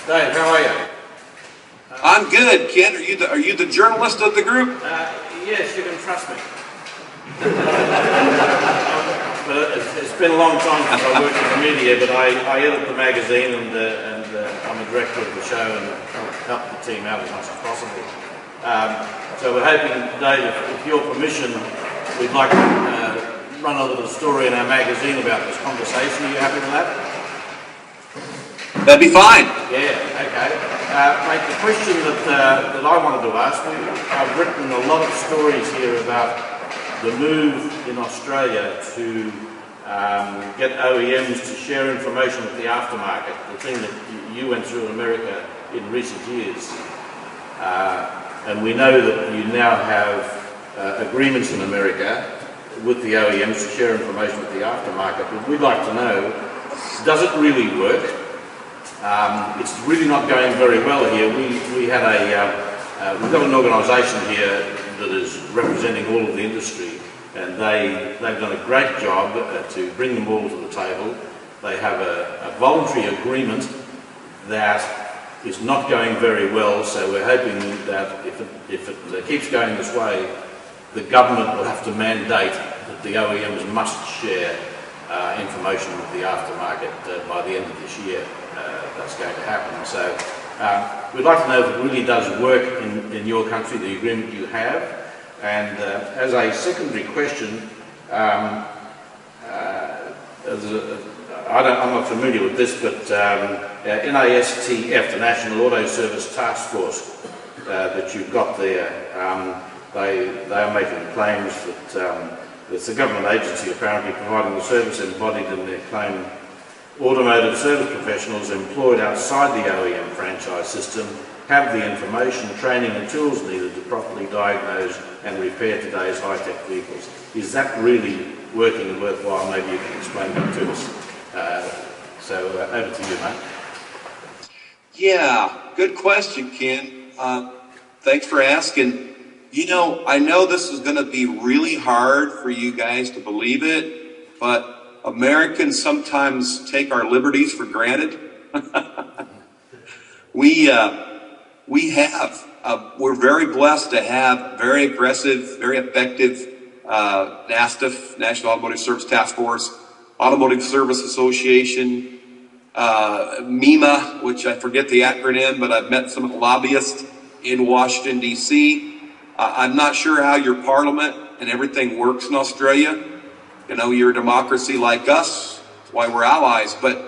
Dave, how are you? I'm good, Ken. Are you the journalist of the group? Yes, you can trust me. But it's been a long time since I worked in the media, but I edit the magazine and I'm a director of the show and help the team out as much as possible. So we're hoping, Dave, with your permission, we'd like to run a little story in our magazine about this conversation. Are you happy with that? That'd be fine. Yeah, okay. Mate, the question that I wanted to ask, I've written a lot of stories here about the move in Australia to get OEMs to share information with the aftermarket, the thing that you went through in America in recent years. And we know that you now have agreements in America with the OEMs to share information with the aftermarket, but we'd like to know, does it really work? It's really not going very well here. We've got an organisation here that is representing all of the industry, and they've done a great job to bring them all to the table. They have a voluntary agreement that is not going very well, so we're hoping that if it keeps going this way, the government will have to mandate that the OEMs must share information with the aftermarket by the end of this year. That's going to happen. So we'd like to know if it really does work in your country, the agreement you have. And as a secondary question, I'm not familiar with this, but NASTF, the National Auto Service Task Force, that you've got there, they are making claims that it's a government agency apparently providing the service embodied in their claim. Automotive service professionals employed outside the OEM franchise system have the information, training and tools needed to properly diagnose and repair today's high-tech vehicles. Is that really working and worthwhile? Maybe you can explain that to us. So over to you, mate. Yeah, good question, Ken. Thanks for asking. You know, I know this is going to be really hard for you guys to believe it, but Americans sometimes take our liberties for granted. We're very blessed to have very aggressive, very effective NASTF, National Automotive Service Task Force, Automotive Service Association, MEMA, which I forget the acronym, but I've met some of the lobbyists in Washington, D.C. I'm not sure how your parliament and everything works in Australia. You know, you're a democracy like us. That's why we're allies. But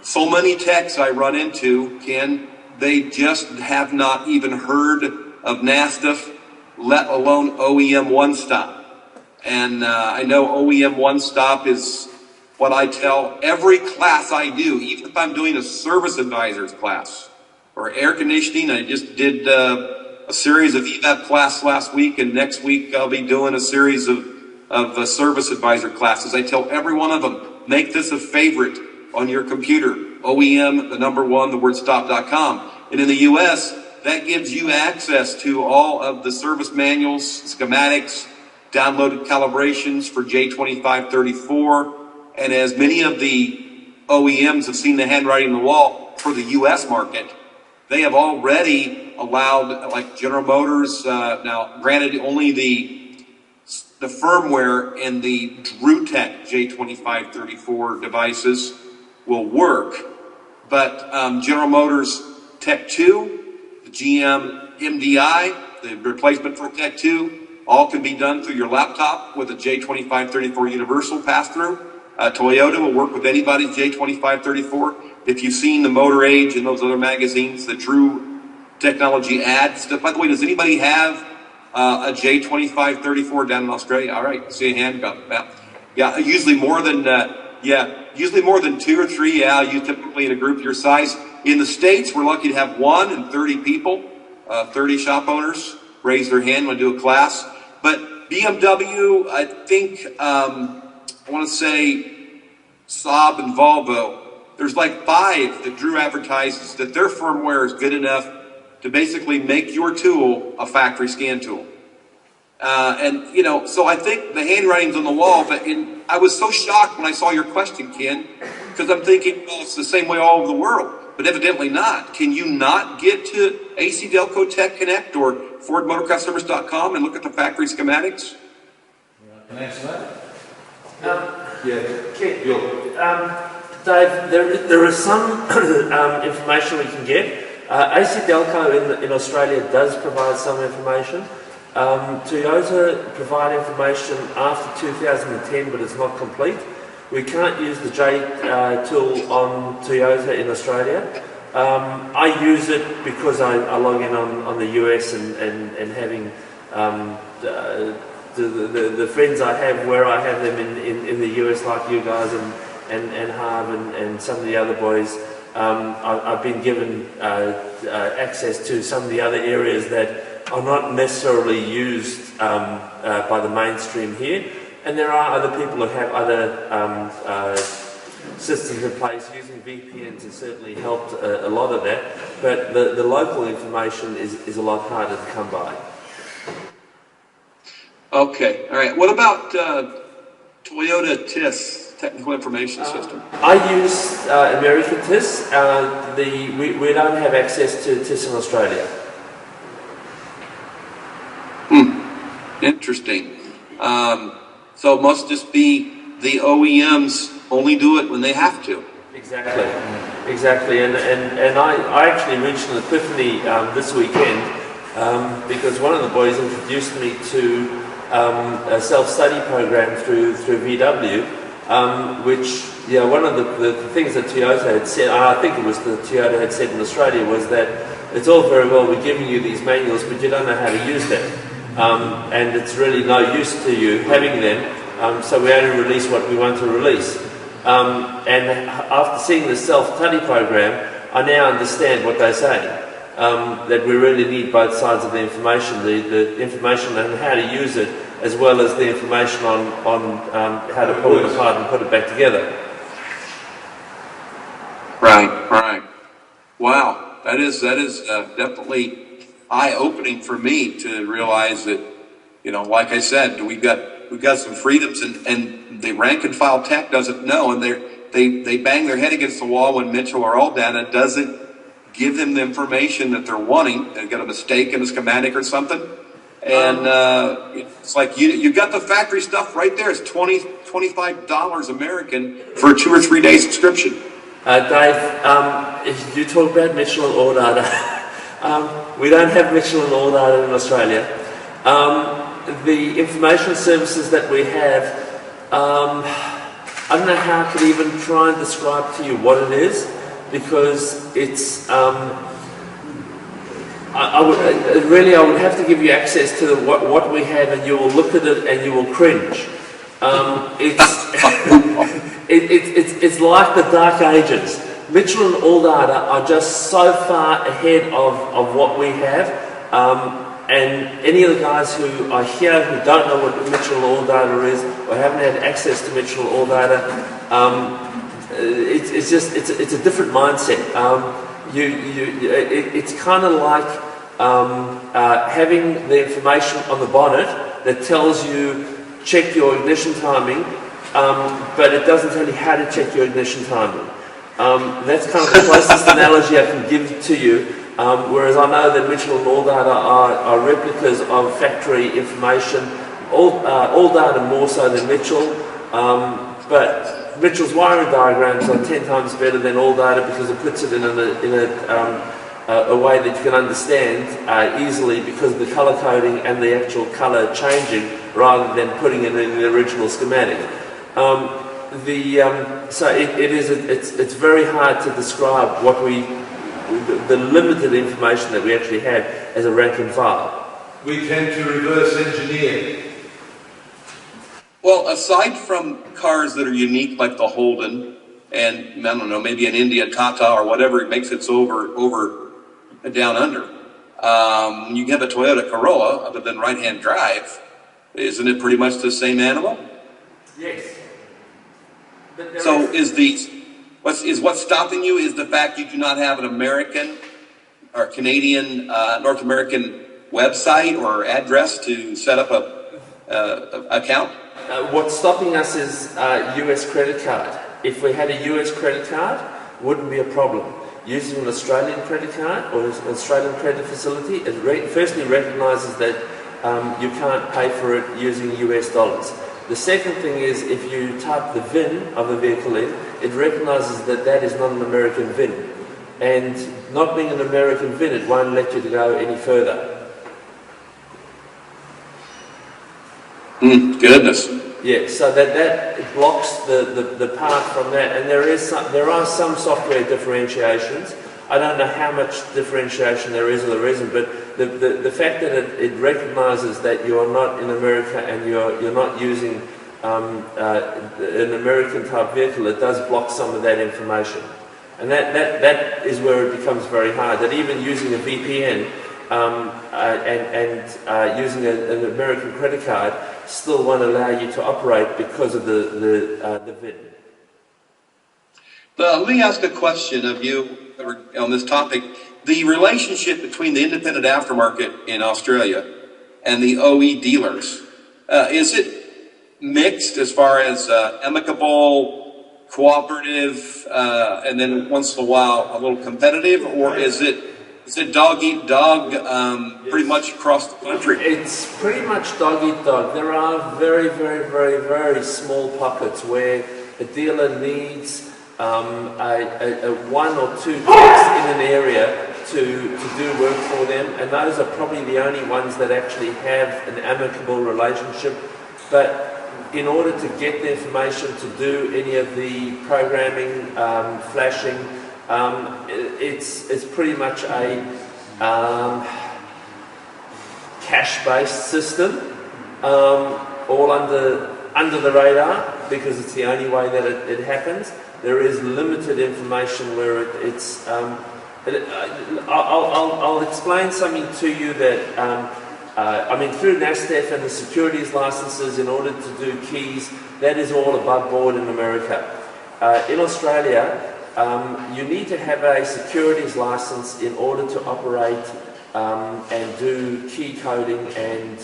so many techs I run into, Ken, they just have not even heard of NASTF, let alone OEM One Stop. And I know OEM One Stop is what I tell every class I do, even if I'm doing a service advisors class or air conditioning. I just did a series of EVAP class last week, and next week I'll be doing a series of service advisor classes. I tell every one of them, make this a favorite on your computer. OEM, the number one, the word stop.com. And in the US, that gives you access to all of the service manuals, schematics, downloaded calibrations for J2534. And as many of the OEMs have seen the handwriting on the wall for the US market, they have already allowed, like General Motors, now granted only the firmware and the DrewTech J2534 devices will work, but General Motors Tech 2, the GM MDI, the replacement for Tech 2, all can be done through your laptop with a J2534 universal pass-through. Toyota will work with anybody's J2534. If you've seen the Motor Age and those other magazines, the Drew Technology ads. By the way, does anybody have a J2534 down in Australia? All right, see a hand go. Yeah, usually more than 2 or 3. Yeah, you typically in a group your size. In the States, we're lucky to have 1 in 30 people, 30 shop owners raise their hand when we do a class. But BMW, I think, I want to say Saab and Volvo, there's like 5 that Drew advertises that their firmware is good enough to basically make your tool a factory scan tool. And, you know, so I think the handwriting's on the wall, but I was so shocked when I saw your question, Ken, because I'm thinking, well, it's the same way all over the world. but evidently not. Can you not get to AC Delco Tech Connect or FordMotorCustomers.com and look at the factory schematics? Can I answer that? Dave, there is some information we can get. AC Delco in Australia does provide some information. Toyota provide information after 2010, but it's not complete. We can't use the J tool on Toyota in Australia. I use it because I log in on the US and having the friends I have where I have them in the US, like you guys and Harv and some of the other boys. I've been given access to some of the other areas that are not necessarily used by the mainstream here. And there are other people who have other systems in place. Using VPNs has certainly helped a lot of that, but the local information is a lot harder to come by. Okay, all right. What about Toyota TIS, Technical Information System? I use American TIS. We don't have access to TIS in Australia. Interesting. So it must just be the OEMs only do it when they have to. Exactly, exactly. And I actually reached an epiphany this weekend because one of the boys introduced me to a self-study program through VW, which, you know, one of the things that Toyota had said, I think it was the Toyota had said in Australia, was that it's all very well we're giving you these manuals, but you don't know how to use them. And it's really no use to you having them, so we only release what we want to release. And after seeing the self-study program, I now understand what they're saying, that we really need both sides of the information, the information on how to use it, as well as the information on how to pull it apart and put it back together. Right. Wow, that is definitely eye-opening for me to realize that, you know, like I said, we've got some freedoms, and the rank and file tech doesn't know, and they bang their head against the wall when Mitchell or Aldana doesn't give them the information that they're wanting. They've got a mistake in a schematic or something, and it's like you got the factory stuff right there. It's $25 American for a 2 or 3 day subscription. Dave, you talk about Mitchell and Aldana. We don't have Mitchell and Aldana in Australia. The information services that we have, I don't know how I could even try and describe to you what it is, because it's, I would have to give you access to what we have, and you will look at it and you will cringe. It's like the Dark Ages. Mitchell and Aldana are just so far ahead of what we have, and any of the guys who are here who don't know what Mitchell and Aldana is, or haven't had access to Mitchell and Aldana, it's a different mindset. It's kind of like having the information on the bonnet that tells you check your ignition timing, but it doesn't tell you how to check your ignition timing. That's kind of the closest analogy I can give to you, whereas I know that Mitchell and Aldana are replicas of factory information, Aldana more so than Mitchell, but Mitchell's wiring diagrams are 10 times better than Aldana because it puts it in a way that you can understand easily because of the colour coding and the actual colour changing rather than putting it in the original schematic. So it's very hard to describe what the limited information that we actually have as a rank and file. We tend to reverse engineer. Well, aside from cars that are unique like the Holden and, I don't know, maybe an India TaT or whatever it makes its over down under, you have a Toyota Corolla other than right-hand drive. Isn't it pretty much the same animal? Yes. So what's stopping you is the fact you do not have an American or Canadian, North American website or address to set up a account? What's stopping us is US credit card. If we had a US credit card, wouldn't be a problem. using an Australian credit card or an Australian credit facility, it firstly recognises that you can't pay for it using US dollars. The second thing is, if you type the VIN of a vehicle in, it recognises that that is not an American VIN. And not being an American VIN, it won't let you to go any further. Goodness. Yeah, so that blocks the path from that, and there are some software differentiations. I don't know how much differentiation there is or there isn't, but the fact that it recognises that you are not in America and you're not using an American type vehicle, it does block some of that information, and that is where it becomes very hard. That even using a VPN and using an American credit card still won't allow you to operate because of the VIN. Let me ask a question of you on this topic. The relationship between the independent aftermarket in Australia and the OE dealers, is it mixed as far as amicable, cooperative, and then once in a while a little competitive, or is it dog eat dog pretty much across the country? It's pretty much dog eat dog. There are very, very, very, very small pockets where a dealer needs one or two techs in an area to do work for them, and those are probably the only ones that actually have an amicable relationship. But in order to get the information to do any of the programming, flashing, it's pretty much a cash-based system, all under the radar, because it's the only way that it happens. There is limited information where I'll explain something to you that through NASTEF and the securities licenses, in order to do keys, that is all above board in America. In Australia, you need to have a securities license in order to operate and do key coding and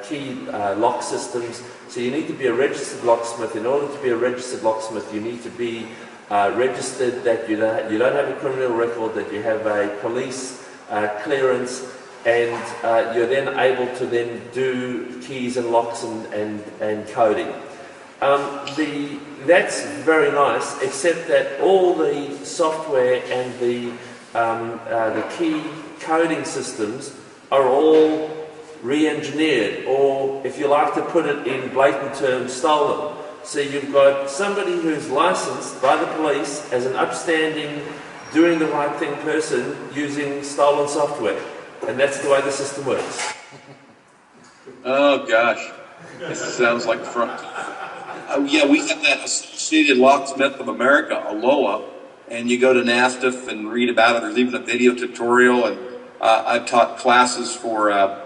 key lock systems. So you need to be a registered locksmith. In order to be a registered locksmith, you need to be registered that you don't have a criminal record, that you have a police clearance, and you're then able to then do keys and locks and coding. That's very nice, except that all the software and the key coding systems are all re-engineered, or if you like to put it in blatant terms, stolen. So you've got somebody who's licensed by the police as an upstanding, doing the right thing person using stolen software, and that's the way the system works. Oh gosh, this sounds like front. Yeah, we have that Associated Locksmith of America, ALOA, and you go to NASTEF and read about it. There's even a video tutorial, and I've taught classes for, I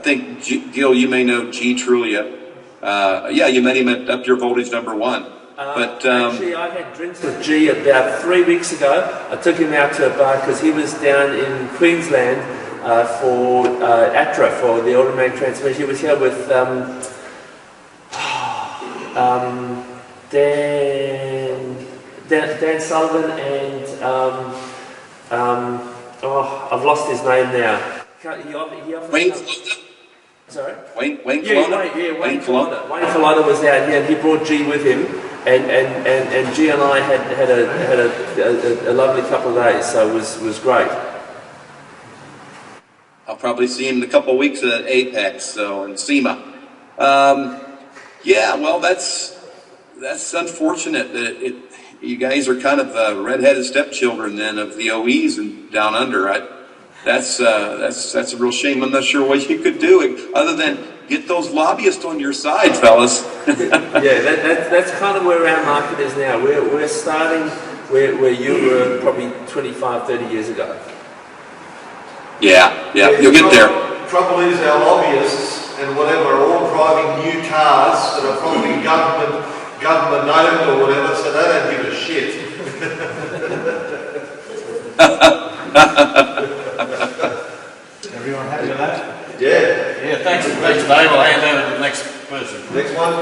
think, Gil, you may know G. Trulia. Yeah, you met him at Up Your Voltage #1. Actually, I had drinks with G about 3 weeks ago. I took him out to a bar because he was down in Queensland for ATRA, for the automatic transmission. He was here with Dan Sullivan and I've lost his name now. Wayne. Sorry? Wayne Colonna? Wayne Colonna. Wayne Colonna was out here, and he brought G with him, and G and I had a lovely couple of days, so it was great. I'll probably see him in a couple of weeks at Apex, in SEMA. Yeah, well, that's unfortunate that you guys are kind of redheaded stepchildren then of the OEs and down under. That's a real shame. I'm not sure what you could do other than get those lobbyists on your side, fellas. Yeah, that's kind of where our market is now. We're starting where you were probably 25, 30 years ago. Yeah, you'll get there. Trouble is, our lobbyists and whatever are all driving new cars that are probably government owned or whatever, so they don't give a shit. Everyone happy with that? Yeah. Yeah, thanks Dave. I'll hand over to the next person. Next one.